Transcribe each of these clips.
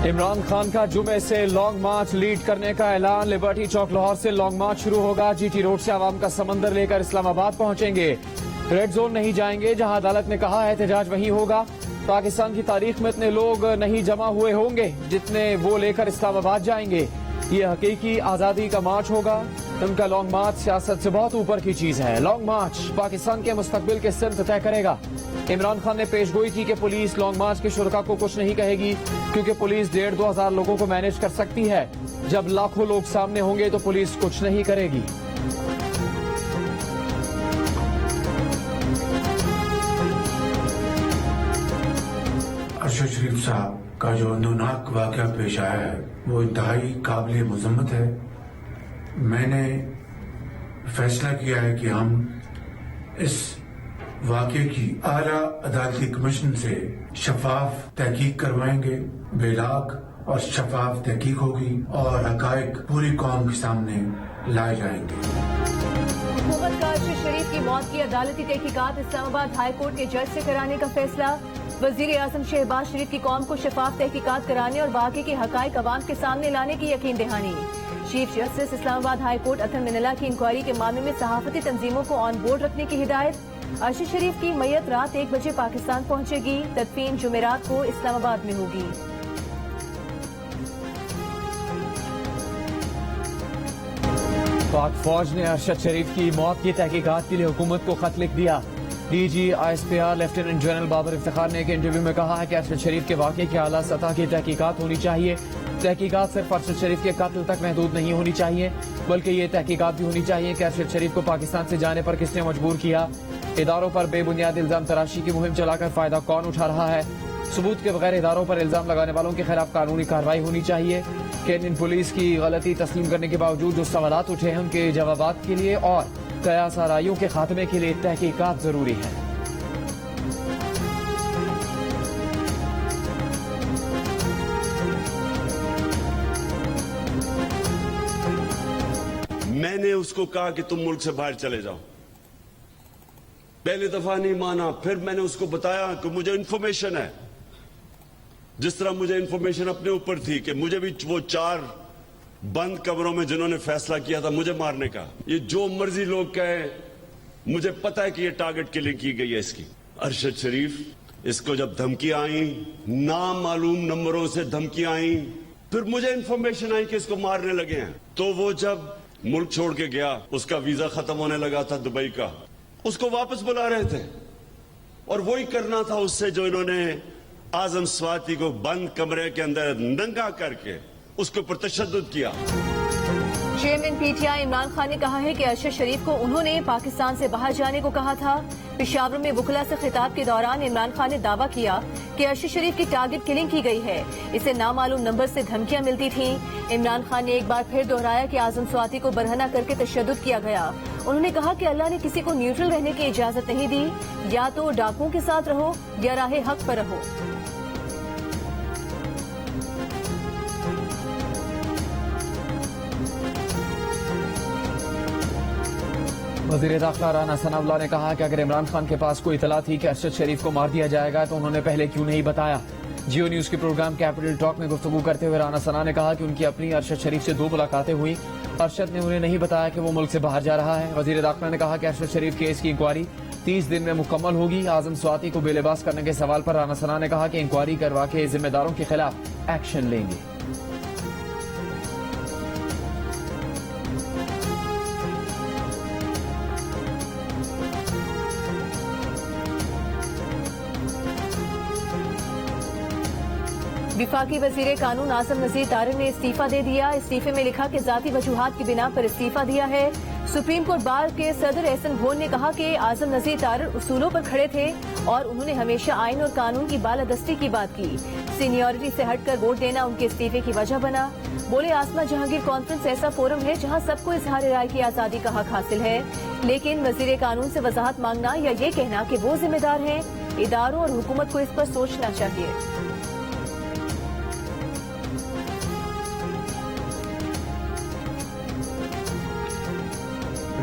इमरान खान का जुमे से लॉन्ग मार्च लीड करने का ऐलान। लिबर्टी चौक लाहौर से लॉन्ग मार्च शुरू होगा। जीटी रोड से आवाम का समंदर लेकर इस्लामाबाद पहुंचेंगे। रेड जोन नहीं जाएंगे, जहां अदालत ने कहा है एहतजाज वहीं होगा। पाकिस्तान की तारीख में इतने लोग नहीं जमा हुए होंगे जितने वो लेकर इस्लामाबाद जाएंगे। ये हकीकी आजादी का मार्च होगा। उनका लॉन्ग मार्च सियासत से बहुत ऊपर की चीज है। लॉन्ग मार्च पाकिस्तान के मुस्तकबिल के सिमत तय करेगा। इमरान खान ने पेशगोई की कि पुलिस लॉन्ग मार्च के शुरका को कुछ नहीं कहेगी, क्योंकि पुलिस 1,500-2 हजार लोगों को मैनेज कर सकती है। जब लाखों लोग सामने होंगे तो पुलिस कुछ नहीं करेगी। अरशद शरीफ साहब का जो अंदोनाक वाकया पेश आया है वो इंतहाई काबिल मजम्मत है। मैंने फैसला किया है कि हम इस वाकये की आला अदालती कमीशन से शफाफ तहकीक करवाएंगे। बेलाग और शफाफ तहकीक होगी और हकायक पूरी कौम के सामने लाए जाएंगे। हुकूमत का अरशद शरीफ की मौत की अदालती तहकीकात इस्लामाबाद हाई कोर्ट के जज से कराने का फैसला। वजीर आजम शहबाज शरीफ की कौम को शफाफ तहकीकात कराने और वाकये के हकायक अवाम के सामने लाने की यकीन दहानी। Chief justice Islamabad high court Athar Minallah की इंक्वायरी के मामले में सहाफती तंजीमों को ऑन बोर्ड रखने की हिदायत। अरशद शरीफ की मैयत रात 1 बजे पाकिस्तान पहुंचेगी। तदफीन जुमेरात को इस्लामाबाद में होगी। पाक फौज ने अरशद शरीफ की मौत की तहकीकात के लिए हुकूमत को खत लिख दिया। DG ISPR lieutenant general Babar Iftikhar ने एक इंटरव्यू में कहा है कि अरशद शरीफ के वाकये की आला सतह की तहकीकात होनी चाहिए। तहकीकात सिर्फ अरशद शरीफ के कत्ल तक महदूद नहीं होनी चाहिए, बल्कि ये तहकीकात भी होनी चाहिए कि अरशद शरीफ को पाकिस्तान से जाने पर किसने मजबूर किया। इदारों पर बेबुनियाद इल्जाम तराशी की मुहिम चलाकर फायदा कौन उठा रहा है। सबूत के बगैर इदारों पर इल्जाम लगाने वालों के खिलाफ कानूनी कार्रवाई होनी चाहिए। केनियन पुलिस की गलती तस्लीम करने के बावजूद जो सवालात उठे हैं उनके जवाबात के लिए और कयास आराइयों के खात्मे के लिए तहकीकात जरूरी है। मैंने उसको कहा कि तुम मुल्क से बाहर चले जाओ। पहली दफा नहीं माना, फिर मैंने उसको बताया कि मुझे इंफॉर्मेशन है। जिस तरह मुझे इंफॉर्मेशन अपने ऊपर थी कि मुझे भी वो 4 बंद कमरों में जिन्होंने फैसला किया था मुझे मारने का, ये जो मर्जी लोग कहे, मुझे पता है कि ये टारगेट किलिंग की गई है इसकी। अरशद शरीफ, इसको जब धमकियां आई, नामालूम नंबरों से धमकियां आई, फिर मुझे इंफॉर्मेशन आई कि इसको मारने लगे हैं। तो वो जब मुल्क छोड़ के गया, उसका वीजा खत्म होने लगा था दुबई का, उसको वापस बुला रहे थे और वही करना था उससे जो इन्होंने आजम स्वाति को बंद कमरे के अंदर नंगा करके उसके ऊपर तशद्दुद किया। चेयरमैन PTI इमरान खान ने कहा है कि अरशद शरीफ को उन्होंने पाकिस्तान से बाहर जाने को कहा था। पेशावर में वुकला से खिताब के दौरान इमरान खान ने दावा किया कि अरशद शरीफ की टारगेट किलिंग की गई है। इसे नामालूम नंबर से धमकियां मिलती थीं। इमरान खान ने एक बार फिर दोहराया कि आजम स्वाति को बरहना करके तशद्दुद किया गया। उन्होंने कहा कि अल्लाह ने किसी को न्यूट्रल रहने की इजाजत नहीं दी, या तो डाकुओं के साथ रहो या राहे हक पर रहो। वज़ीर दाखिला राना सनाउल्लाह ने कहा कि अगर इमरान खान के पास कोई इतला थी कि अरशद शरीफ को मार दिया जाएगा तो उन्होंने पहले क्यों नहीं बताया। जियो न्यूज के प्रोग्राम कैपिटल टॉक में गुफ्तगू करते हुए राना सना ने कहा कि उनकी अपनी अरशद शरीफ से 2 मुलाकातें हुई। अरशद ने उन्हें नहीं बताया कि वो मुल्क से बाहर जा रहा है। वज़ीर दाखिला ने कहा कि अरशद शरीफ केस की इंक्वायरी 30 दिन में मुकम्मल होगी। आजम स्वाति को बेलिबास करने के सवाल पर राना सना ने कहा कि इंक्वायरी करवा के जिम्मेदारों के खिलाफ एक्शन लेंगे। विफाकी वजीर कानून आजम नजीर तारिर ने इस्तीफा दे दिया। इस्तीफे में लिखा कि जाती वजूहात की बिना पर इस्तीफा दिया है। सुप्रीम कोर्ट बार के सदर एहसन भोन ने कहा कि आजम नजीर तारिर उसूलों पर खड़े थे और उन्होंने हमेशा आइन और कानून की बालादस्ती की बात की। सीनियरिटी से हटकर वोट देना उनके इस्तीफे की वजह बना। बोले, आसमा जहांगीर कॉन्फ्रेंस ऐसा फोरम है जहां सबको इजहार राय की आजादी का हक हासिल है, लेकिन वजीर कानून से वजाहत मांगना या ये कहना कि वो जिम्मेदार हैं, इदारों और हुकूमत को इस पर सोचना चाहिए।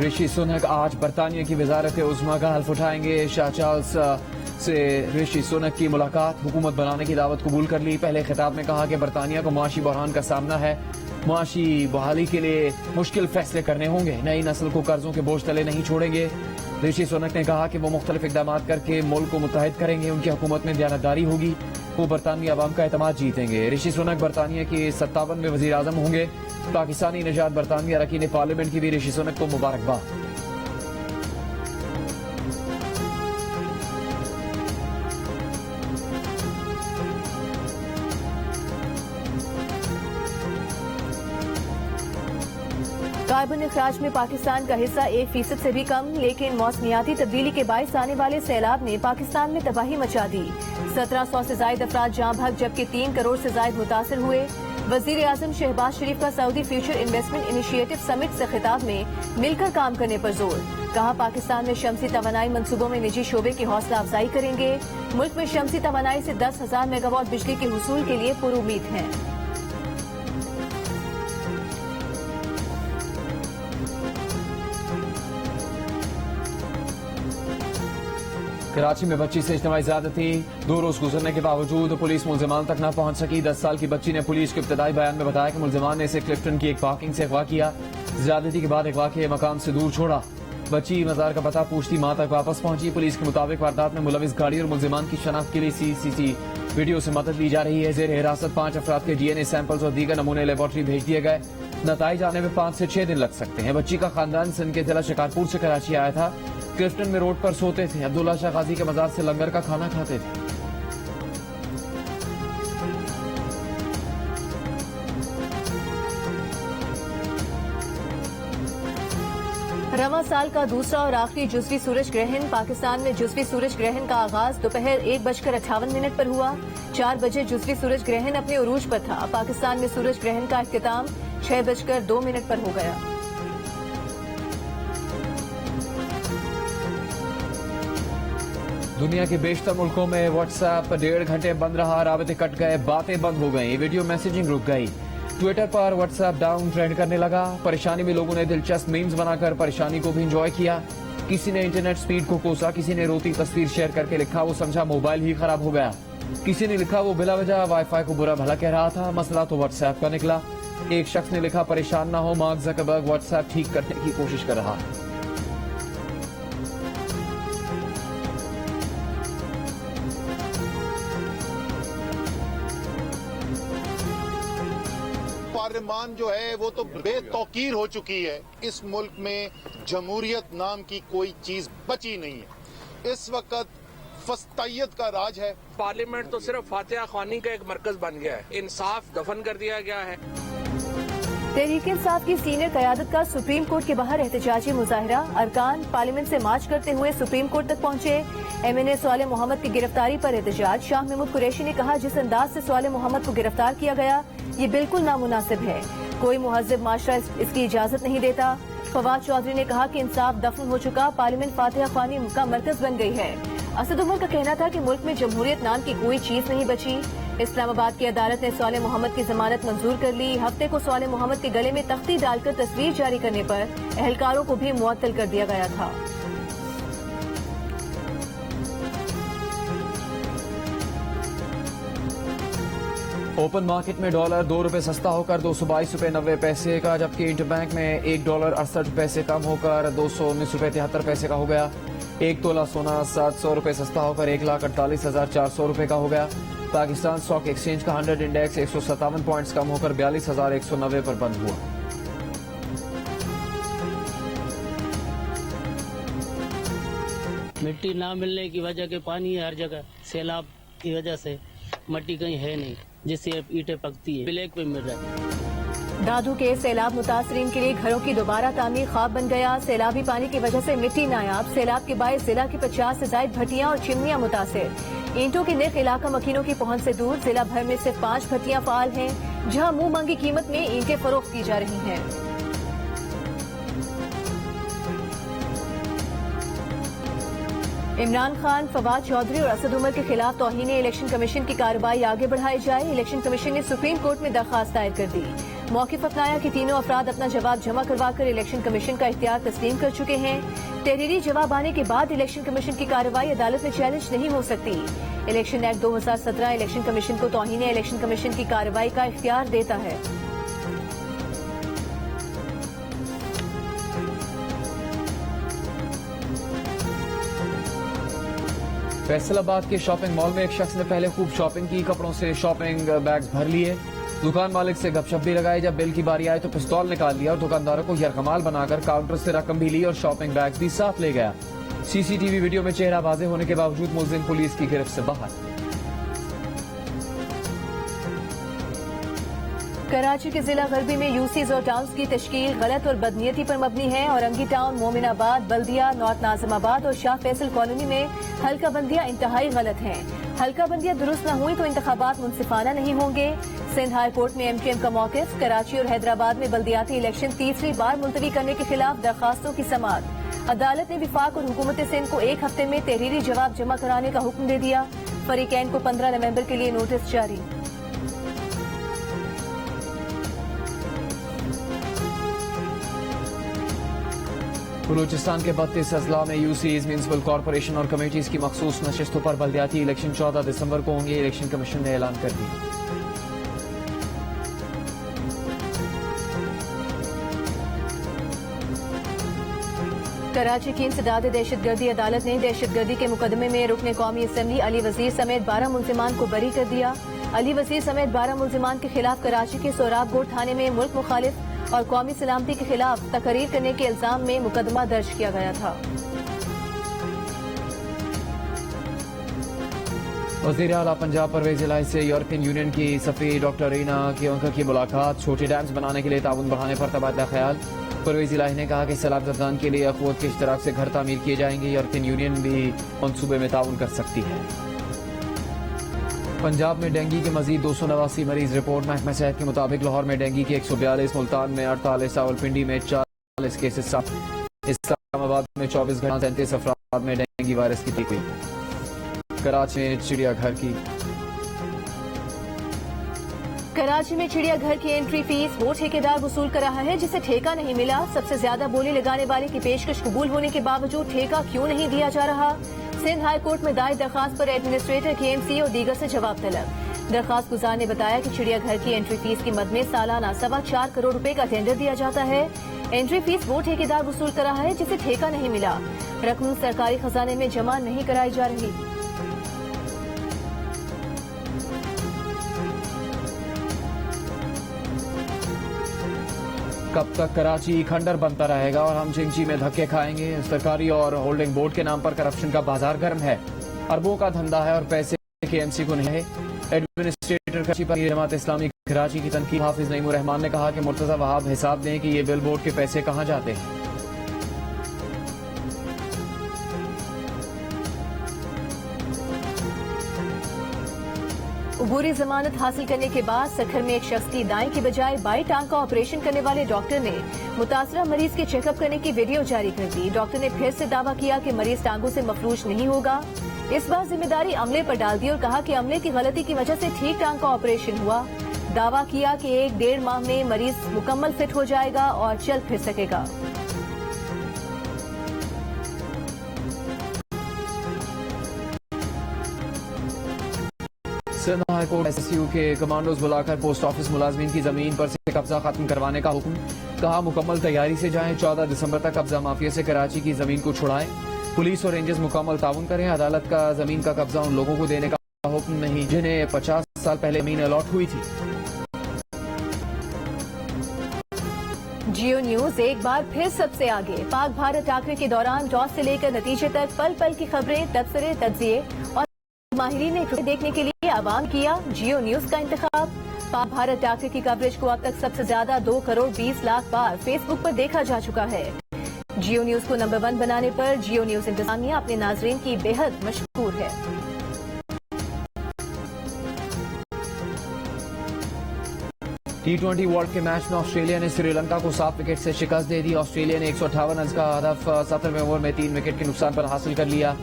ऋषि सुनक आज बरतानिया की वजारत उज़्मा का हल्फ उठाएंगे। शाह चार्ल्स से ऋषि सुनक की मुलाकात, हुकूमत बनाने की दावत कबूल कर ली। पहले खिताब में कहा कि बरतानिया को मुआशी बहरान का सामना है, मुआशी बहाली के लिए मुश्किल फैसले करने होंगे, नई नस्ल को कर्जों के बोझ तले नहीं छोड़ेंगे। ऋषि सुनक ने कहा कि वो मुख्तलिफ इकदाम करके मुल्क को मुत्तहिद करेंगे, उनकी हुकूमत में दयानतदारी होगी, वो बरतानवी अवाम का एतमाद जीतेंगे। ऋषि सुनक बरतानिया के 57वें वजीर आजम होंगे। पाकिस्तानी निजात बरतानवी अरकान पार्लियामेंट की भी ऋषि सुनक को मुबारकबाद। कार्बन अखराज में पाकिस्तान का हिस्सा 1% से भी कम, लेकिन मौसमियाती तब्दीली के बायस आने वाले सैलाब ने पाकिस्तान में तबाही मचा दी। 1700 से जायद अफराद जाँ भाग, जबकि 3 करोड़ से जायद मुतासर हुए। वजीर आजम शहबाज शरीफ का Saudi future investment initiative summit से खिताब में मिलकर काम करने पर जोर, कहा पाकिस्तान में शमसी तवानाई मंसूबों में निजी शोबे की हौसला अफजाई करेंगे। मुल्क में शमसी तवानाई से 10,000 मेगावाट बिजली के हुसूल के लिए पुरुमीद हैं। कराची में बच्ची से इज्तिमाई ज़्यादती, 2 रोज गुजरने के बावजूद पुलिस मुल्जिमान तक न पहुंच सकी। 10 साल की बच्ची ने पुलिस के इब्तदाई बयान में बताया कि मुल्जिमान ने इसे क्लिफ्टन की एक पार्किंग से अगवा किया, ज़्यादती के बाद अगवा के मकाम से दूर छोड़ा। बच्ची मजार का पता पूछती मां तक वापस पहुंची। पुलिस के मुताबिक वारदात में मुलविस गाड़ी और मुल्जिमान की शनाख्त के लिए सीसीटीवी वीडियो से मदद ली जा रही है। जेर हिरासत 5 अफराद के DNA सैंपल्स और दीगर नमूने लेबॉर्ट्री भेज दिए गए, नताइज आने में 5 से 6 दिन लग सकते हैं। बच्ची का खानदान सिंध के जिला शिकारपुर से कराची आया था। क्लिफ्टन में रोड पर सोते थे, अब्दुल्ला शाह गाजी के मजार से लंगर का खाना खाते थे। रवां साल का दूसरा और आखिरी जुज़वी सूरज ग्रहण। पाकिस्तान में जुज़वी सूरज ग्रहण का आगाज दोपहर 1:58 पर हुआ। 4 बजे जुज़वी सूरज ग्रहण अपने उरूज पर था। पाकिस्तान में सूरज ग्रहण का इख्तिताम 6:02 पर हो गया। दुनिया के बेशतर मुल्कों में व्हाट्सएप 1.5 घंटे बंद रहा, राबते कट गए, बातें बंद हो गई, वीडियो मैसेजिंग रुक गई। ट्विटर पर व्हाट्सएप डाउन ट्रेंड करने लगा। परेशानी में लोगों ने दिलचस्प मीम्स बनाकर परेशानी को भी एंजॉय किया। किसी ने इंटरनेट स्पीड को कोसा, किसी ने रोती तस्वीर शेयर करके लिखा वो समझा मोबाइल ही खराब हो गया, किसी ने लिखा वो बिला वजह वाईफाई को बुरा भला कह रहा था। मसला तो व्हाट्सएप का निकला। एक शख्स ने लिखा परेशान ना हो, मार्क ज़करबर्ग व्हाट्सएप ठीक करने की कोशिश कर रहा है। पार्लियामान जो है वो तो बेतौकीर हो चुकी है। इस मुल्क में जमहूरियत नाम की कोई चीज बची नहीं है। इस वक्त फस्तायत का राज है। पार्लियामेंट तो सिर्फ फातिहा ख्वानी का एक मरकज बन गया है। इंसाफ दफन कर दिया गया है। तहरीक इंसाफ की सीनियर क़यादत का सुप्रीम कोर्ट के बाहर एहतजाजी मुजाहरा। अरकान पार्लियामेंट से मार्च करते हुए सुप्रीम कोर्ट तक पहुंचे। MNA सवाले मोहम्मद की गिरफ्तारी पर एहतजाज। शाह महमूद कुरैशी ने कहा जिस अंदाज से सवाले मोहम्मद को गिरफ्तार किया गया ये बिल्कुल नामुनासिब है, कोई मुहज़्ज़ब माशरा इसकी इजाजत नहीं देता। फवाद चौधरी ने कहा कि इंसाफ दफन हो चुका, पार्लियामेंट फातिहा ख्वानी का मरकज बन गई है। असद उमर का कहना था कि मुल्क में जमहूरियत नाम की कोई चीज नहीं बची। इस्लामाबाद की अदालत ने सवाले मोहम्मद की जमानत मंजूर कर ली। हफ्ते को सवाले मोहम्मद के गले में तख्ती डालकर तस्वीर जारी करने पर अहलकारों को भी मुअत्तल कर दिया गया था। ओपन मार्केट में डॉलर 2 रुपए सस्ता होकर 222 रुपए 90 पैसे का, जबकि इंटरबैंक में $1 68 पैसे कम होकर 219 रुपए 73 पैसे का हो गया। 1 तोला सोना 700 रुपए सस्ता होकर 1,48,400 रुपए का हो गया। पाकिस्तान स्टॉक एक्सचेंज का 100 इंडेक्स 157 पॉइंट्स कम होकर 42,190 पर बंद हुआ। मिट्टी ना मिलने की वजह के पानी है हर जगह, सैलाब की वजह से मिट्टी कहीं है नहीं, जिससे ईंटें पकती है, ब्लैक पे मिल रहा है। दादू के सैलाब मुतासरीन के लिए घरों की दोबारा तामीर ख्वाब बन गया। सैलाबी पानी की वजह से मिट्टी नायाब। सैलाब के बायस जिला की 50 से जायद भट्टियां और चिमनियां मुतासिर। ईंटों की निर्ख इलाका मकीनों की पहुंच से दूर। जिला भर में सिर्फ 5 भट्टियां फाल हैं, जहां मुंह मांगी कीमत में ईंटें फरोख्त की जा रही हैं। इमरान खान, फवाद चौधरी और असद उमर के खिलाफ तौहीन इलेक्शन कमीशन की कार्रवाई आगे बढ़ाई जाए। इलेक्शन कमीशन ने सुप्रीम कोर्ट में दरखास्त दायर कर दी। मौक़िफ़ अपनाया कि तीनों अफराद अपना जवाब जमा करवाकर इलेक्शन कमीशन का इख्तियार तस्लीम कर चुके हैं। तहरीरी जवाब आने के बाद इलेक्शन कमीशन की कार्रवाई अदालत में चैलेंज नहीं हो सकती। इलेक्शन एक्ट 2017 इलेक्शन कमीशन को तौहीन इलेक्शन कमीशन की कार्रवाई का इख्तियार देता है। फैसलाबाद के शॉपिंग मॉल में एक शख्स ने पहले खूब शॉपिंग की, कपड़ों से शॉपिंग बैग्स भर लिए। दुकान मालिक से गपशप भी लगाई। जब बिल की बारी आई तो पिस्तौल निकाल लिया और दुकानदारों को यरगमाल बनाकर काउंटर से रकम भी ली और शॉपिंग बैग्स भी साथ ले गया। सीसीटीवी वीडियो में चेहरा वाज़ेह होने के बावजूद मुलजिम पुलिस की गिरफ्त से बाहर। कराची के जिला गरबी में यूसीज और टाउन्स की तश्कील गलत और बदनीयती पर मबनी है। औरंगी टाउन, मोमिनाबाद, बल्दिया, नॉर्थ नाजिमाबाद और शाह फैसल कॉलोनी में हल्का बंदियां इंतहाई गलत हैं। हल्का बंदियां दुरुस्त न हुई तो इंतखाबात मुनसिफाना नहीं होंगे। सिंध हाई कोर्ट में एमकेएम का मौक़िफ़। कराची और हैदराबाद में बल्दियाती इलेक्शन तीसरी बार मुलतवी करने के खिलाफ दरखास्तों की समाअत। अदालत ने विफाक और हुकूमत सिंध को एक हफ्ते में तहरीरी जवाब जमा कराने का हुक्म दे दिया। फरीकैन को 15 नवंबर के लिए नोटिस जारी। बलूचिस्तान के 32 अजला में यूसीज, म्यूनिसिपल कॉरपोरेशन और कमेटीज की मखसूस नशिस्तों पर बल्दियाती इलेक्शन 14 दिसंबर को होंगे। इलेक्शन कमीशन ने ऐलान कर दिया। कराची की इंसदाद दहशतगर्दी अदालत ने दहशतगर्दी के मुकदमे में रुकने कौमी असम्बली अली वजीर समेत 12 मुलजिमान को बरी कर दिया। अली वजीर समेत 12 मुलजिमान के खिलाफ कराची के सोराबगोड़ थाने में मुल्क मुखालिफ और कौमी सलामती के खिलाफ तकरीर करने के इल्जाम में मुकदमा दर्ज किया गया था। वज़ीर आला पंजाब परवेज इलाही से यूरोपियन यूनियन की सफ़ी डॉक्टर रीना कियोंकर की मुलाकात। छोटे डैम्स बनाने के लिए ताउन बढ़ाने पर तबादला ख्याल। परवेज इलाही ने कहा कि सैलाब ज़दगान के लिए अखवत के इश्तराक से घर तामीर किए जाएंगे। यूरोपियन यूनियन भी मनसूबे में ताउन कर सकती है। पंजाब में डेंगू के मजीद 289 मरीज रिपोर्ट। महकमा सेहत के मुताबिक लाहौर में डेंगू के 142, मुल्तान में 48, रावलपिंडी में 40 केसेस, इस्लामाबाद में 24 घंटे 37 अफराद में डेंगू वायरस की टीका हुई। कराची में चिड़ियाघर की एंट्री फीस वो ठेकेदार वसूल कर रहा है जिसे ठेका नहीं मिला। सबसे ज्यादा बोली लगाने वाले की पेशकश कबूल होने के बावजूद ठेका क्यों नहीं दिया जा रहा। सिंध हाई कोर्ट में दायर दरखास्त पर एडमिनिस्ट्रेटर, KMC और दीगर से जवाब तलब। दरखास्त गुजार ने बताया कि चिड़ियाघर की एंट्री फीस की मद में सालाना 4.25 करोड़ रुपए का टेंडर दिया जाता है। एंट्री फीस वो ठेकेदार वसूल कर रहा है जिसे ठेका नहीं मिला। रकम सरकारी खजाने में जमा नहीं कराई जा रही। कब तक कराची खंडर बनता रहेगा और हम चिंची में धक्के खाएंगे। सरकारी और होल्डिंग बोर्ड के नाम पर करप्शन का बाजार गर्म है। अरबों का धंधा है और पैसे KMC को नहीं है। एडमिनिस्ट्रेटर कराची पर जमात इस्लामी कराची की तनकीद। हाफिज नईमुर रहमान ने कहा कि मुर्तजा वहाब हिसाब दें कि ये बिल बोर्ड के पैसे कहाँ जाते हैं। अबूरी जमानत हासिल करने के बाद सखर में एक शख्स की दाएं की बजाय बाई टांग का ऑपरेशन करने वाले डॉक्टर ने मुतासरा मरीज के चेकअप करने की वीडियो जारी कर दी। डॉक्टर ने फिर से दावा किया कि मरीज टांगों से मफलूज नहीं होगा। इस बार जिम्मेदारी अमले पर डाल दी और कहा कि अमले की गलती की वजह से ठीक टांग का ऑपरेशन हुआ। दावा किया कि 1-1.5 माह में मरीज मुकम्मल फिट हो जाएगा और चल फिर सकेगा। सिंध हाई कोर्ट SSU के कमांडोज बुलाकर पोस्ट ऑफिस मुलाजमीन की जमीन पर से कब्जा खत्म करवाने का हुक्म। कहा मुकम्मल तैयारी से जाएं। 14 दिसंबर तक कब्जा माफिया से कराची की जमीन को छुड़ाएं। पुलिस और रेंजर्स मुकम्मल ताउन करें। अदालत का जमीन का कब्जा उन लोगों को देने का हुक्म नहीं जिन्हें 50 साल पहले जमीन अलॉट हुई थी। जियो न्यूज एक बार फिर सबसे आगे। पाक भारत टाकरे के दौरान टॉस से लेकर नतीजे तक पल पल की खबरें, तबसरे, तज्जिए और माहिरीन ने देखने के लिए आवाम किया जियो न्यूज का इंतखाब। पाक भारत टाकरे की कवरेज को अब तक सबसे ज्यादा 2 करोड़ 20 लाख बार फेसबुक पर देखा जा चुका है। जियो न्यूज को नंबर 1 बनाने पर जियो न्यूज इंतजामिया अपने नाजरीन की बेहद मशहूर है। T20 वर्ल्ड के मैच में ऑस्ट्रेलिया ने श्रीलंका को 7 विकेट से शिकस्त दे दी। ऑस्ट्रेलिया ने 158 रन का हदफ 17वें ओवर में 3 विकेट के नुकसान पर हासिल कर लिया।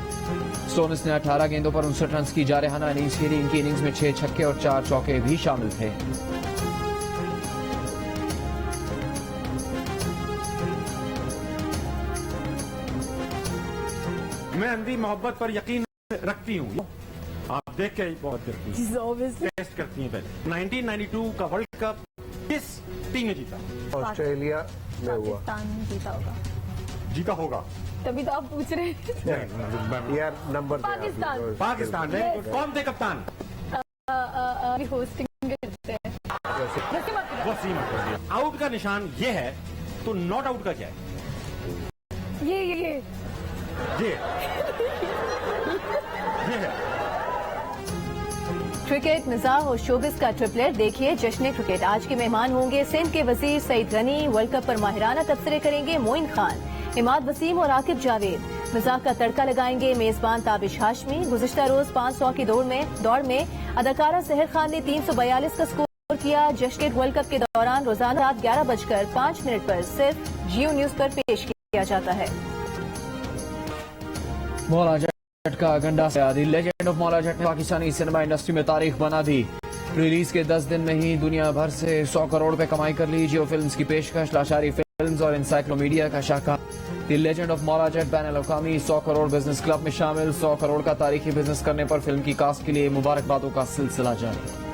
स्टोनिस ने 18 गेंदों पर 59 रन की जारहाना इनिंग्स खेली। इनकी इनिंग्स में 6 छक्के और 4 चौके भी शामिल थे। मैं अंधी मोहब्बत पर यकीन रखती हूँ। आप देख के बहुत करती हैं, टेस्ट करती हैं। पहले 1992 का वर्ल्ड कप किस टीम ने जीता? ऑस्ट्रेलिया में हुआ। पाकिस्तान जीता होगा, जीता होगा। तभी तो आप पूछ रहे हैं। यार नंबर पाकिस्तान। पाकिस्तान में कौन थे कप्तान? होस्टिंग करते हैं वसीम अख्तर। आउट का निशान ये है, तो नॉट आउट का क्या है? ये ये है। क्रिकेट, मिजाह और शोबिस का ट्रिपलेट देखिए जश्न क्रिकेट। आज के मेहमान होंगे सिंध के वजीर सईद गनी, वर्ल्ड कप पर माहिराना तबसरे करेंगे मोइन खान, इमाद वसीम और आकिब जावेद। मिजाह का तड़का लगाएंगे मेजबान ताबिश हाशमी। गुज़िश्ता रोज 500 की दौड़ में अदाकारा सहर खान ने 342 का स्कोर किया। जश्न वर्ल्ड कप के दौरान रोजाना रात 11:05 पर सिर्फ जियो न्यूज पर पेश किया जाता है। मौला जट का गंडा से आदि लेजेंड ऑफ मौला जट ने पाकिस्तानी सिनेमा इंडस्ट्री में तारीख बना दी। रिलीज के 10 दिन में ही दुनिया भर से 100 करोड़ रुपए कमाई कर ली। जियो फिल्म्स की पेशकश लाशारी फिल्म्स और इंसाइक्लोमीडिया का शाखा। The legend of Maula Jatt बैन-उल-अक़वामी 100 crore business club में शामिल। 100 करोड़ का तारीखी बिजनेस करने पर फिल्म की कास्ट के लिए मुबारकबादों का सिलसिला जारी।